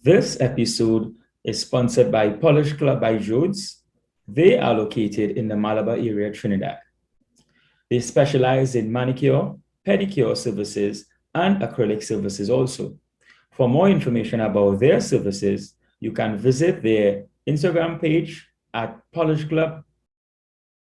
This episode is sponsored by Polish Club by Jodes. They are located in the Malabar area, Trinidad. They specialize in manicure, pedicure services, and acrylic services also. For more information about their services, you can visit their Instagram page at Polish Club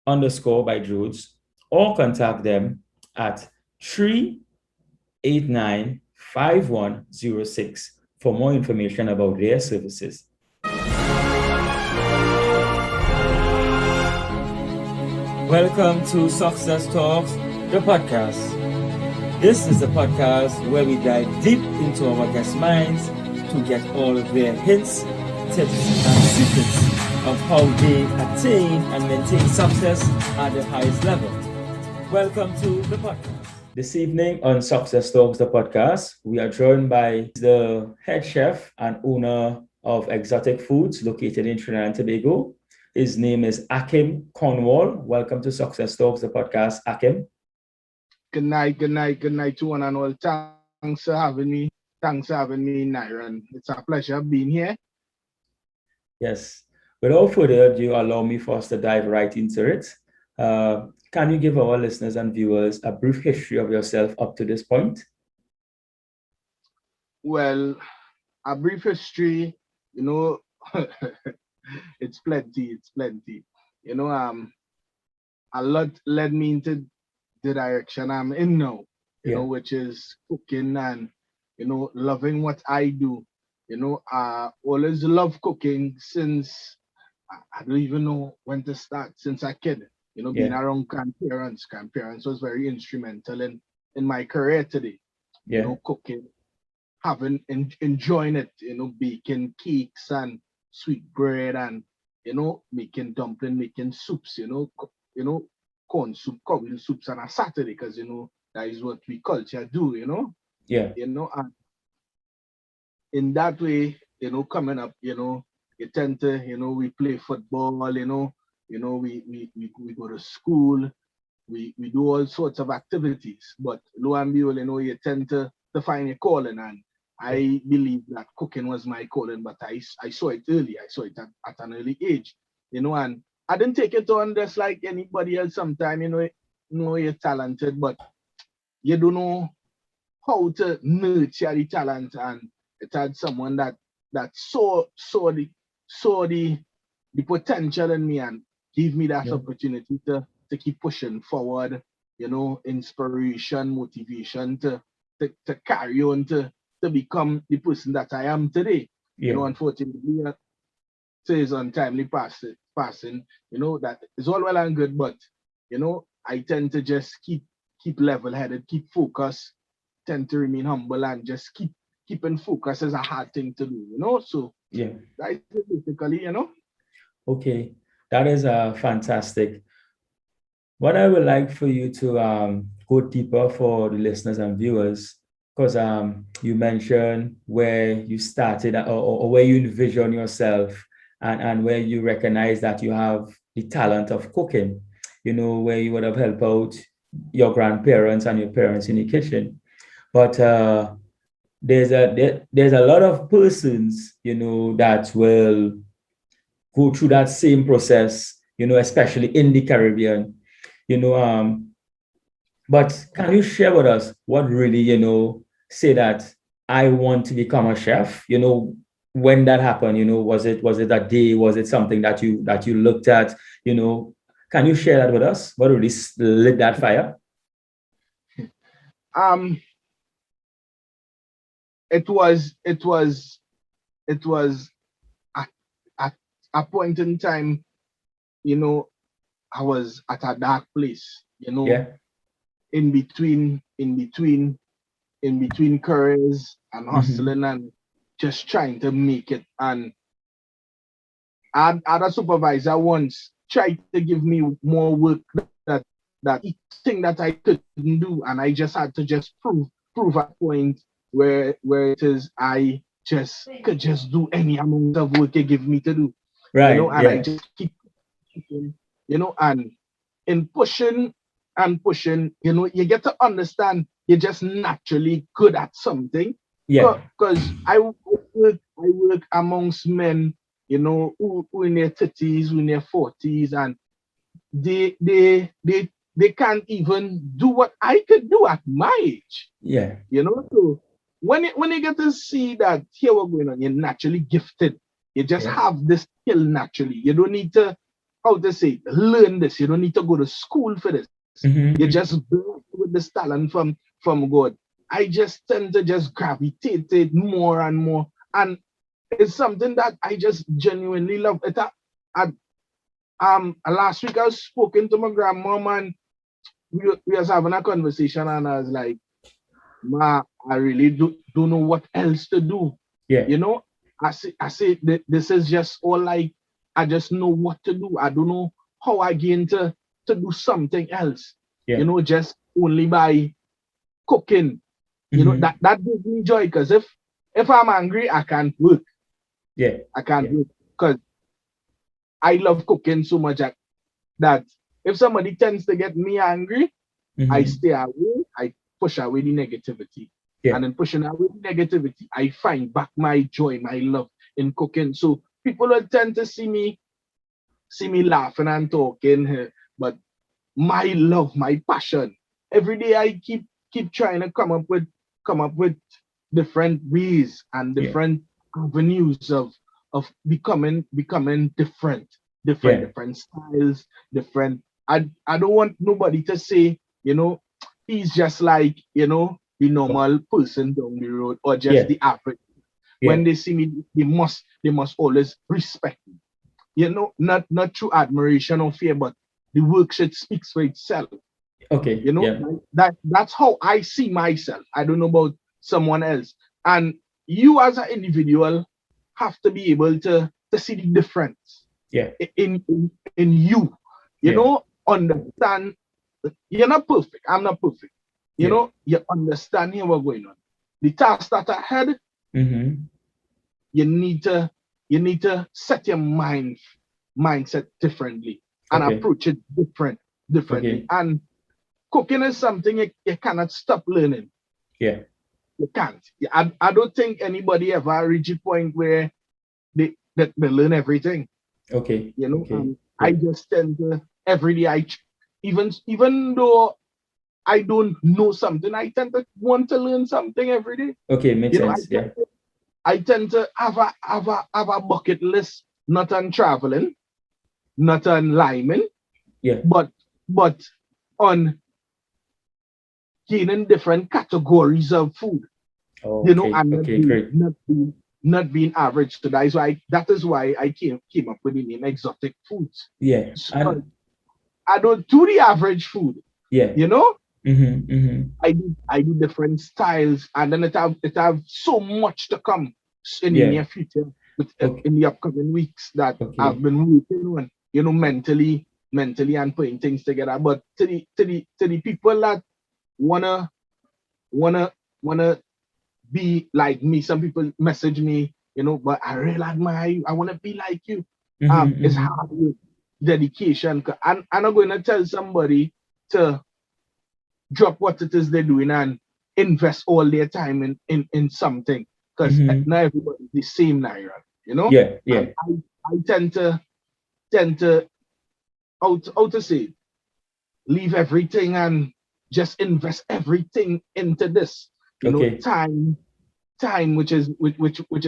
_by Jodes or contact them at 389-5106 for more information about their services. Welcome to Success Talks, the podcast. This is a podcast where we dive deep into our guests' minds to get all of their hints, tips, and secrets of how they attain and maintain success at the highest level. Welcome to the podcast. This evening on Success Talks, the podcast, we are joined by the head chef and owner of Exotic Foods located in Trinidad and Tobago. His name is AKIM Cornwall. Welcome to Success Talks, the podcast, AKIM. Good night to one and all. Thanks for having me. Nairan. It's a pleasure being here. Yes. Without further ado, allow me for us to dive right into it. Can you give our listeners and viewers a brief history of yourself up to this point? Well, a brief history, it's plenty. A lot led me into the direction I'm in now, which is cooking and, loving what I do. I always love cooking since, I don't even know when to start, since a kid. Being around grandparents. Grandparents was very instrumental in my career today. Cooking, enjoying it, baking cakes and sweet bread and, making dumpling, making soups, corn soup, cowbell soups on a Saturday, because, that is what we culture do, and in that way, coming up, you tend to, we play football, we go to school, we do all sorts of activities, but lo and behold, you tend to find your calling, and I believe that cooking was my calling, but I saw it early. I saw it at an early age, and I didn't take it on just like anybody else. Sometimes, you're talented, but you don't know how to nurture the talent, and it had someone that saw the potential in me and give me that opportunity to keep pushing forward, inspiration, motivation to carry on to become the person that I am today. Unfortunately, says untimely passing, that is all well and good, but I tend to just keep level-headed, keep focused, tend to remain humble, and just keeping focus is a hard thing to do, so that's basically, Okay, that is fantastic. What I would like for you to go deeper for the listeners and viewers, because you mentioned where you started or where you envision yourself and where you recognize that you have the talent of cooking, where you would have helped out your grandparents and your parents in the kitchen. But there's a lot of persons, that will go through that same process, especially in the Caribbean, but can you share with us what really, say that I want to become a chef? When that happened, was it a day? Was it something that you looked at? Can you share that with us? What really lit that fire? It was a point in time, I was at a dark place, in between careers and hustling and just trying to make it. And I had a supervisor once tried to give me more work that thing that I couldn't do, and I just had to just prove a point where it is I just could just do any amount of work they give me to do. Right. I just keep and in pushing, you get to understand you're just naturally good at something. Yeah. Because I work I work amongst men, you know, who in their 30s, who in their 40s, and they can't even do what I could do at my age. Yeah. You know, so when you get to see that here we're going on, you're naturally gifted. You just have this skill naturally. You don't need to, how to say, learn this. You don't need to go to school for this. You just blessed with this talent from God. I just tend to just gravitate it more and more. And it's something that I just genuinely love. Last week I was speaking to my grandmom, and we was having a conversation, and I was like, Ma, I really don't know what else to do. Yeah. You know, I say this is just all like, I just know what to do. I don't know how I gain to do something else. Yeah. You know, just only by cooking. You know, that gives me joy, because if I'm angry, I can't work. Yeah. I can't work, because I love cooking so much that if somebody tends to get me angry, I stay away, I push away the negativity. Yeah. And then pushing away the negativity, I find back my joy, my love in cooking. So people will tend to see me laughing and talking, but my love, my passion, every day I keep trying to come up with different ways and different avenues of becoming different styles, different. I don't want nobody to say, you know, he's just like, you know, the normal person down the road, or just the average. When they see me, they must always respect me. You know, not through admiration or fear, but the work should speak for itself. Okay. You know, that's how I see myself. I don't know about someone else. And you as an individual have to be able to see the difference in you. You know, understand. You're not perfect. I'm not perfect. You know, you understand here what's going on. The task that I had, you need to set your mindset differently and approach it differently. And cooking is something you cannot stop learning. Yeah. You can't. I don't think anybody ever reach a point where they learn everything. Okay. You know, I just tend to every day even though I don't know something, I tend to want to learn something every day. Okay, makes sense. I tend to have a bucket list, not on traveling, not on liming, but on gaining different categories of food. You know, and not being average. So that is why I came up with the name exotic foods. Yeah. So I don't do the average food. Yeah. You know? I do different styles, and then it have so much to come in the near future, in the upcoming weeks that I've been working on, you know, mentally and putting things together. But to the people that wanna be like me, some people message me, you know, but I really admire you, I wanna be like you. It's hard work, dedication. I'm not going to tell somebody to drop what it is they're doing and invest all their time in something, because not everybody's the same, Naira, you know. I tend to how to say, leave everything and just invest everything into this, you know. Time which is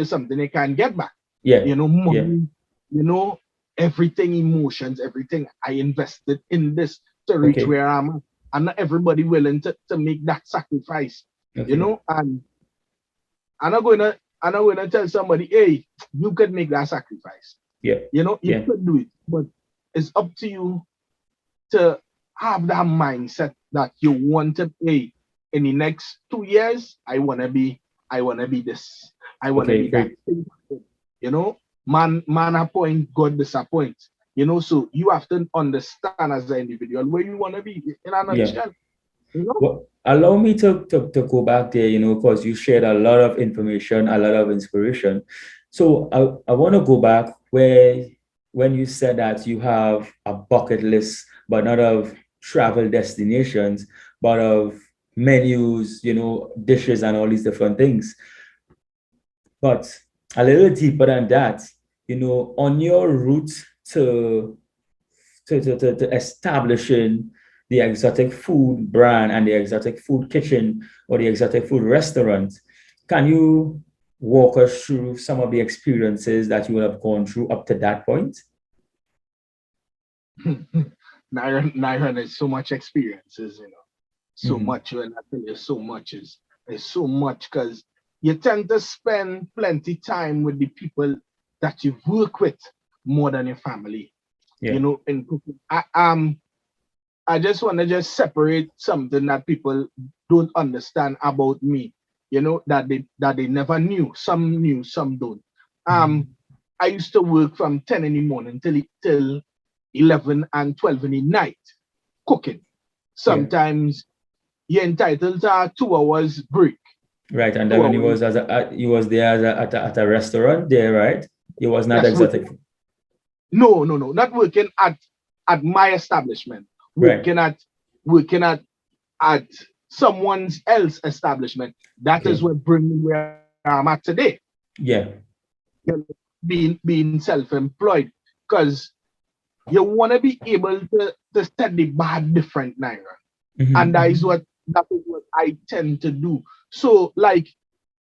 something they can't get back. You know, money, you know, everything, emotions, everything I invested in this to reach where I'm at. And not everybody willing to make that sacrifice, you know. And I'm not gonna tell somebody, hey, you could make that sacrifice. You know, you could do it, but it's up to you to have that mindset that you want to pay in the next 2 years. I wanna be this. I wanna be that. You know, man appoint, God disappoint. You know, so you have to understand as an individual where you want to be in a nutshell. You know? Well, allow me to go back there, you know, because you shared a lot of information, a lot of inspiration. So I want to go back when you said that you have a bucket list, but not of travel destinations, but of menus, you know, dishes and all these different things. But a little deeper than that, you know, on your route to establishing the exotic food brand and the exotic food kitchen or the exotic food restaurant, can you walk us through some of the experiences that you would have gone through up to that point? Nairon is so much experiences, you know, so Mm-hmm. much. When I tell you so much is so much because you tend to spend plenty time with the people that you work with more than your family. Yeah. You know, in cooking. I just want to just separate something that people don't understand about me. You know, that they never knew. Some knew, some don't. Mm-hmm. I used to work from 10 in the morning till 11 and 12 in the night cooking. Yeah. Sometimes you're entitled to a 2 hours break. Right. And then 2 when he hours. was he was there at a restaurant there, right? He was not Yes, exotic. no, not working at my establishment. Right. Working at someone else establishment. That is Okay. what brings me where I'm at today. Yeah. Being self-employed. Because you want to be able to set the bar different, Naira. And Mm-hmm. that is what I tend to do. So like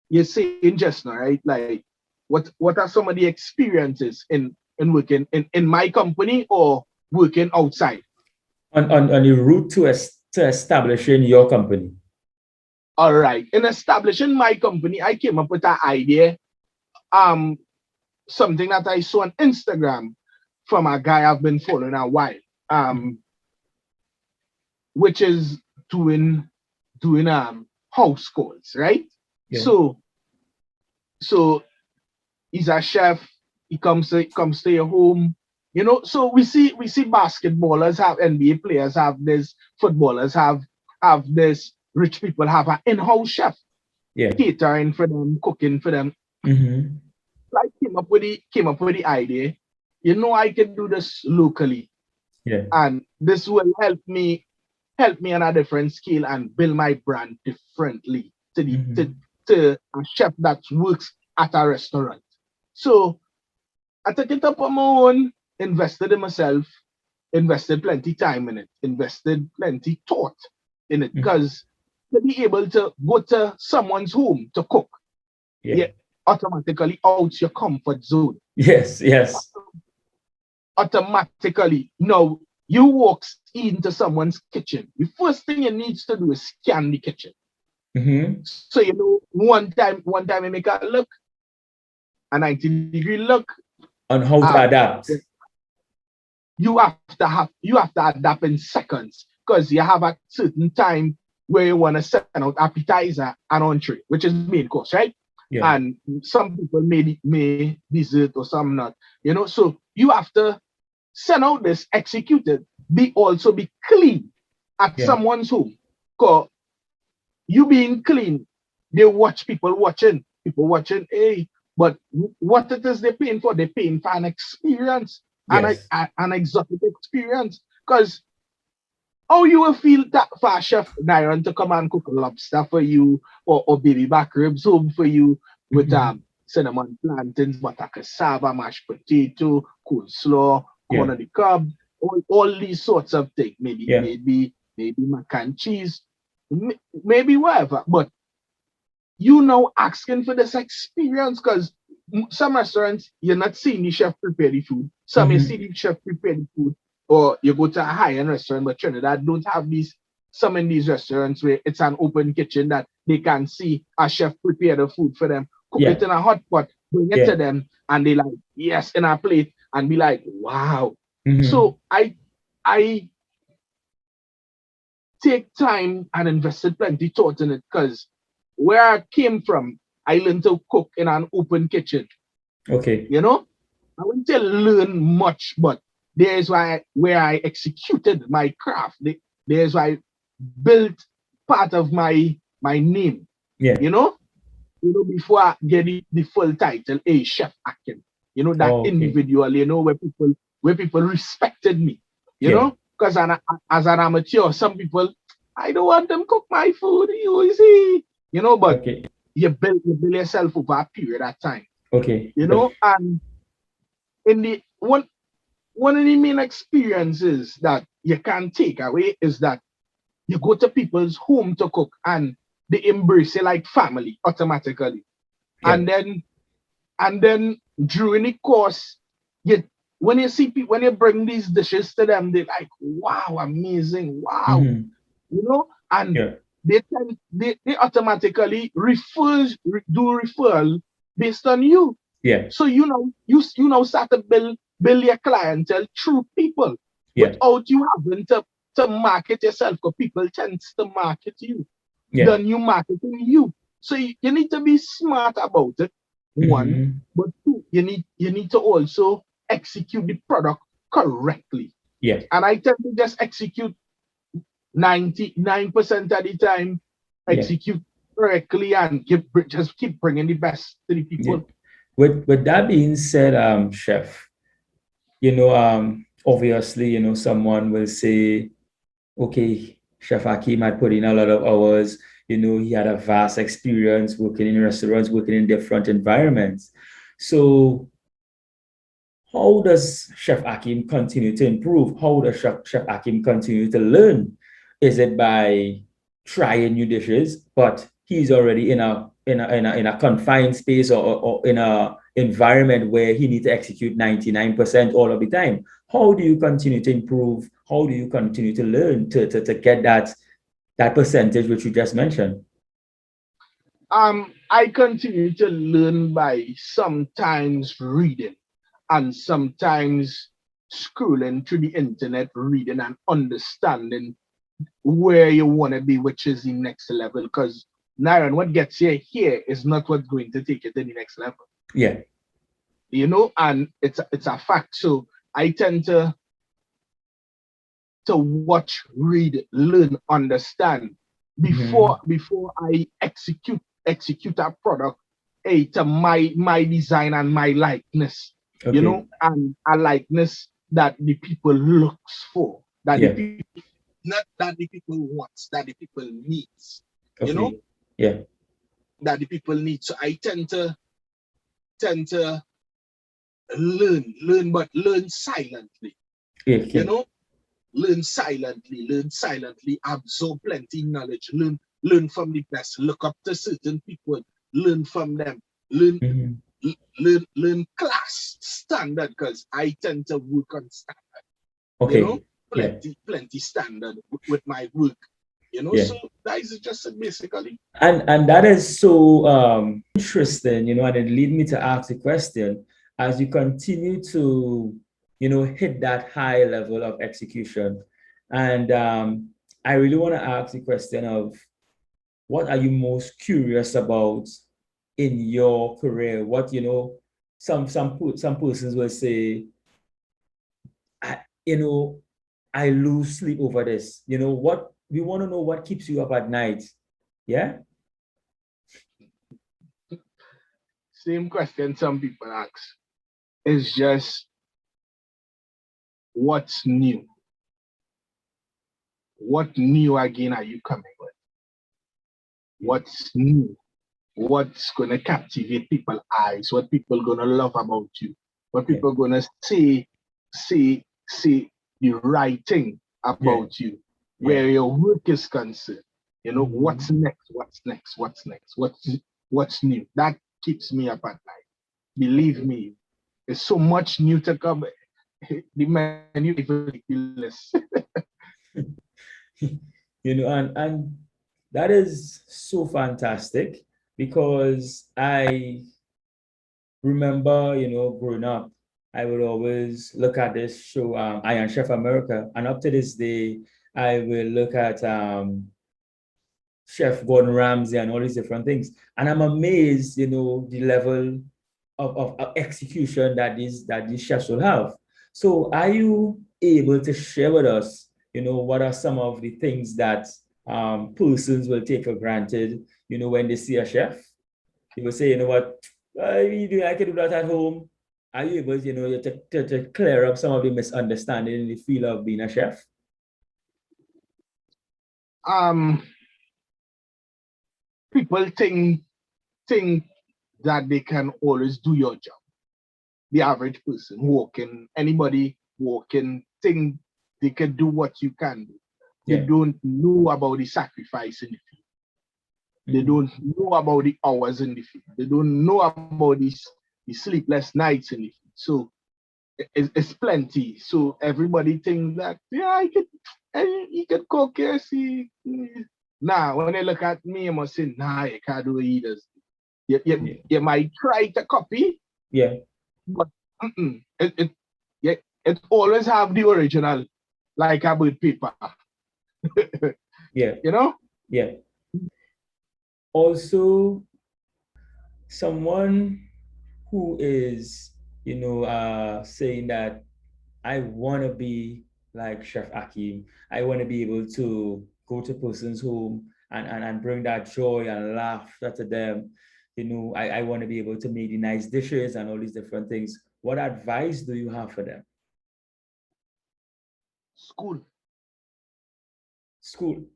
you're saying just now, right? Like what are some of the experiences in working in my company or working outside? On the route to establishing your company. All right. In establishing my company, I came up with that idea. Um, Something that I saw on Instagram from a guy I've been following a while. Mm-hmm. Which is doing house calls, right? Yeah. So he's a chef. He comes to your home. You know, so we see basketballers have NBA players have this, footballers have this, rich people have an in-house chef Yeah. catering for them, cooking for them. Mm-hmm. I came up with the idea. You know, I can do this locally, Yeah. and this will help me on a different scale and build my brand differently to the Mm-hmm. to a chef that works at a restaurant. So I took it up on my own, invested in myself, invested plenty time in it, invested plenty thought in it, Mm-hmm. because to be able to go to someone's home to cook, Yeah. you automatically out your comfort zone. Yes. Yes. Automatically, no, you walk into someone's kitchen. The first thing you need to do is scan the kitchen. Mm-hmm. So you know, one time I make a look, a 90-degree look. On how to Um, adapt. you have to adapt in seconds because you have a certain time where you want to send out appetizer and entree, which is main course, right? Yeah. And some people may dessert or some not. You know, so you have to send out this, execute it, be clean at Yeah. someone's home. Because you being clean, they watch people watching, hey, but what it is they're paying for? They're paying for an experience, Yes. an exotic experience. Because how you will feel that for a chef Nyron to come and cook lobster for you or baby back ribs home for you with Mm-hmm. cinnamon plantains, butter cassava, mashed potato, coleslaw, corn Yeah. on the cob, all these sorts of things. Maybe Yeah. maybe maybe mac and cheese, maybe whatever. But you now asking for this experience because some restaurants you're not seeing the chef prepare the food. Some you see Mm-hmm. the chef prepare the food, or you go to a high-end restaurant, but Trinidad don't have these. Some in these restaurants where it's an open kitchen that they can see a chef prepare the food for them, cook it Yeah. in a hot pot, bring it Yeah. to them, and they like yes in a plate and be like wow. Mm-hmm. So I take time and invested plenty thought in it because where I came from, I learned to cook in an open kitchen. Okay. You know, I wouldn't say learn much, but there's where I executed my craft. There's why I built part of my name. Yeah. You know, before I get the full title, a chef AKIM. You know that Okay. individual. You know where people respected me. You Yeah. know, because as an amateur, some people I don't want them cook my food. You see, but Okay. you build yourself over a period of time. Okay. You know, and in the one of the main experiences that you can take away is that you go to people's home to cook and they embrace it like family automatically. Yeah. And then during the course, you when you see people when you bring these dishes to them, they're like, wow, amazing, wow, Mm-hmm. you know, and Yeah. they automatically do referral based on you. Yeah. So you know start to build your clientele through people Yeah. without you having to market yourself, because people tend to market you Yeah. than you marketing you. So you need to be smart about it, one, Mm-hmm. but two, you need to also execute the product correctly. Yeah. And I tend to just execute 99% of the time, Yeah. execute correctly and just keep bringing the best to the Yeah. people. With that being said, chef, obviously, someone will say, okay, Chef Akim had put in a lot of hours. He had a vast experience working in restaurants, working in different environments. So how does Chef Akim continue to improve? How does Chef Akim continue to learn? Is it by trying new dishes, but he's already in a confined space, or in a environment where he needs to execute 99% all of the time? How do you continue to improve? How do you continue to learn to get that percentage which you just mentioned? I continue to learn by sometimes reading and sometimes scrolling through the internet, reading and understanding where you want to be, which is the next level. Because Naren, what gets you here is not what's going to take you to the next level. Yeah. And it's a fact. So I tend to watch, read, learn, understand Mm-hmm. before I execute a product, to my design and my likeness, Okay. and a likeness that the people looks for, that the Yeah. people not that the people wants, that the people needs, you know, Okay. Yeah. that the people need. So I tend to learn, but learn silently, Yeah. you Okay. know, learn silently, absorb plenty knowledge, learn from the best, look up to certain people, learn from them, learn Mm-hmm. learn class standard, because I tend to work on standard, you know, Okay. Yeah. plenty standard with my work, Yeah. so that is just it basically. And that is so interesting, and it lead me to ask a question. As you continue to, hit that high level of execution, and I really want to ask the question of what are you most curious about in your career? What, some persons will say, I, you know, I lose sleep over this. What we want to know, what keeps you up at night? Yeah. Same question some people ask. It's just what's new? What new again are you coming with? Yeah. What's new? What's gonna captivate people's eyes? What people gonna love about you? What Yeah. people gonna say the right thing Yeah. about you? Yeah. Where your work is concerned. Mhm. What's next? What's next? What's next? What's new? That keeps me up at night. Believe Okay. me, there's so much new to come. The menu is ridiculous. And that is so fantastic because I remember, growing up, I would always look at this show, Iron Chef America, and up to this day, I will look at Chef Gordon Ramsay and all these different things, and I'm amazed, the level of execution that these chefs will have. So, are you able to share with us, what are some of the things that persons will take for granted, when they see a chef? They will say, you know what, I can do that at home. Are you able, to clear up some of the misunderstanding in the field of being a chef? um People think that they can always do your job. The average person walking, anybody walking, think they can do what you can do. They don't know about the sacrifice in the field. They don't know about the hours in the field. They don't know about the sleepless nights in the field. So it's plenty. So everybody thinks that, yeah, he could cook, yes. Nah, when they look at me, I must say, nah, you can't do it either. You might try to copy, but it always have the original, like about paper. You know? Yeah. Also, someone who is, saying that I want to be like Chef Akim. I want to be able to go to person's home and bring that joy and laughter to them. I want to be able to make the nice dishes and all these different things. What advice do you have for them? School.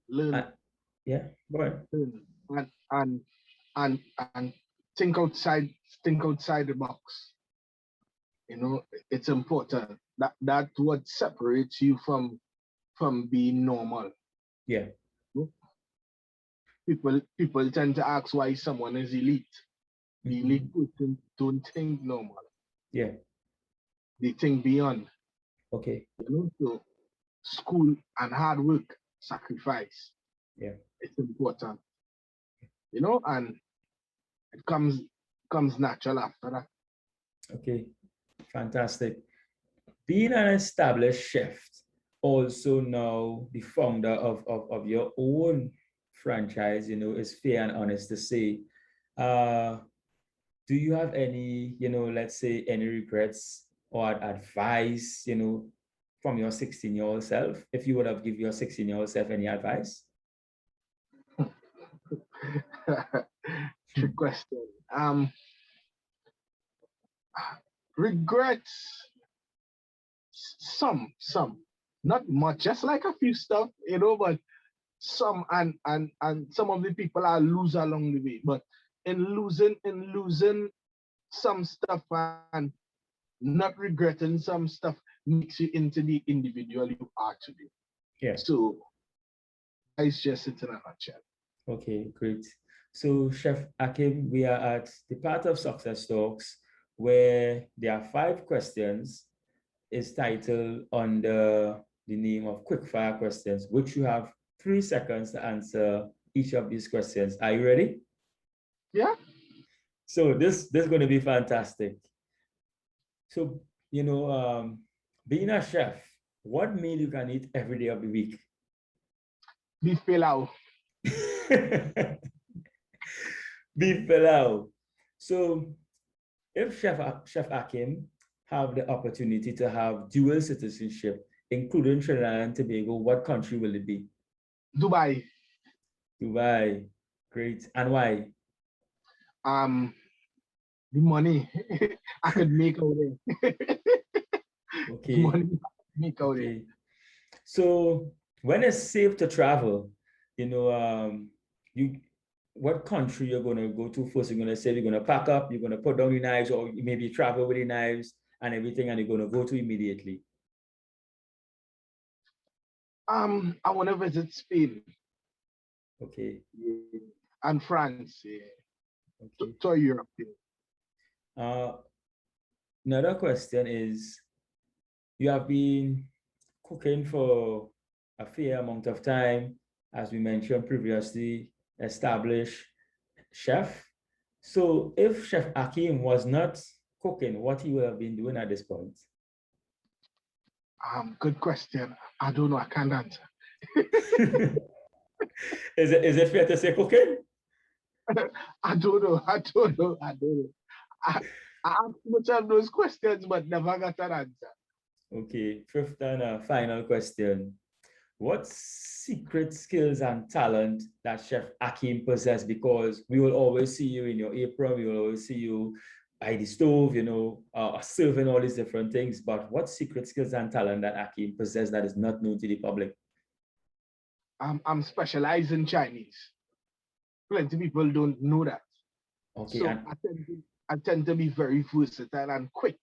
Learn. Go ahead. Learn. And think outside the box. It's important. That's what separates you from being normal. Yeah. People tend to ask why someone is elite. The elite person don't think normal. Yeah. They think beyond. Okay. So school and hard work, sacrifice. Yeah. It's important. And it comes natural after that. Okay. Fantastic. Being an established chef, also now the founder of your own franchise, is fair and honest to say. Do you have any, let's say any regrets or advice, from your 16-year-old self? If you would have given your 16-year-old self any advice? Trick question. Regrets. Some, not much, just like a few stuff, but some, and some of the people I lose along the way. But in losing some stuff and not regretting some stuff makes you into the individual you are today. Yeah. So it's just it in a nutshell. Okay, great. So Chef Akim, we are at the part of Success Talks where there are 5 questions. Is titled under the name of Quickfire questions, which you have 3 seconds to answer each of these questions. Are you ready? Yeah. So this is going to be fantastic. So, being a chef, what meal you can eat every day of the week? Beef pilau. Beef pilau. So if Chef Akim have the opportunity to have dual citizenship, including Trinidad and Tobago, what country will it be? Dubai. Dubai. Great. And why? The money I could make out there. Okay. Money make out there. So when it's safe to travel, what country you're going to go to first? You're going to say you're going to pack up, you're going to put down the knives, or maybe travel with the knives and everything, and you're going to go to immediately? I want to visit Spain. Okay. Yeah. And France. Yeah. Okay. To Europe. Another question is, you have been cooking for a fair amount of time, as we mentioned previously, established chef. So if Chef Akim was not cooking, what he would have been doing at this point? Good question. I don't know. I can't answer. Is it fair to say cooking? I don't know. I asked much of those questions, but never got an answer. Okay, 5th and final question. What secret skills and talent that Chef Akim possess? Because we will always see you in your apron, we will always see you by the stove, serving all these different things. But what secret skills and talent that Akim possess that is not known to the public? I'm specialized in Chinese. Plenty of people don't know that. Okay. So I tend to be very versatile and quick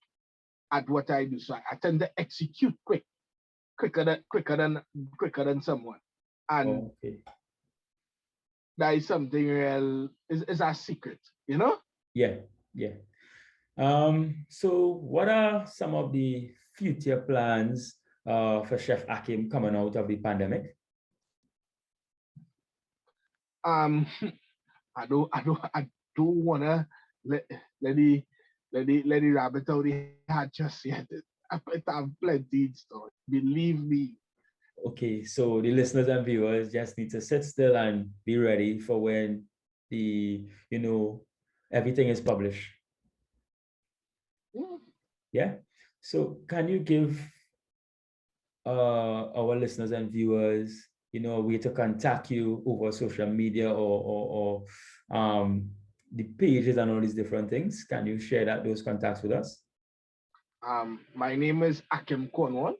at what I do. So I tend to execute quicker than someone. And okay. that is something real is a secret, you know? Yeah. Yeah. So what are some of the future plans for Chef Akim coming out of the pandemic? I don't wanna let the rabbit out the hat just yet. I have plenty in store. Believe me. Okay, so the listeners and viewers just need to sit still and be ready for when the everything is published. Mm. Yeah. So can you give our listeners and viewers, a way to contact you over social media or the pages and all these different things? Can you share those contacts with us? My name is Akim Cornwall.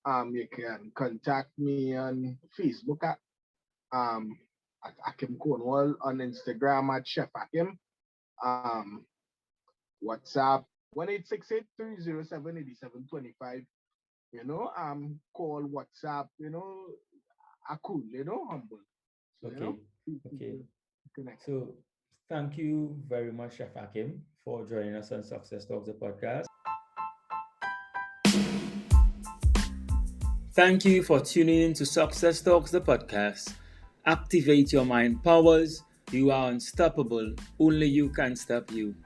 You can contact me on Facebook um, at Akim Cornwall, on Instagram at Chef Akim, WhatsApp 1-868-307-8725. Call WhatsApp, cool, humble. So, Okay. Okay. connect. So thank you very much, Chef Akim, for joining us on Success Talks, the podcast. Thank you for tuning in to Success Talks, the podcast. Activate your mind powers. You are unstoppable. Only you can stop you.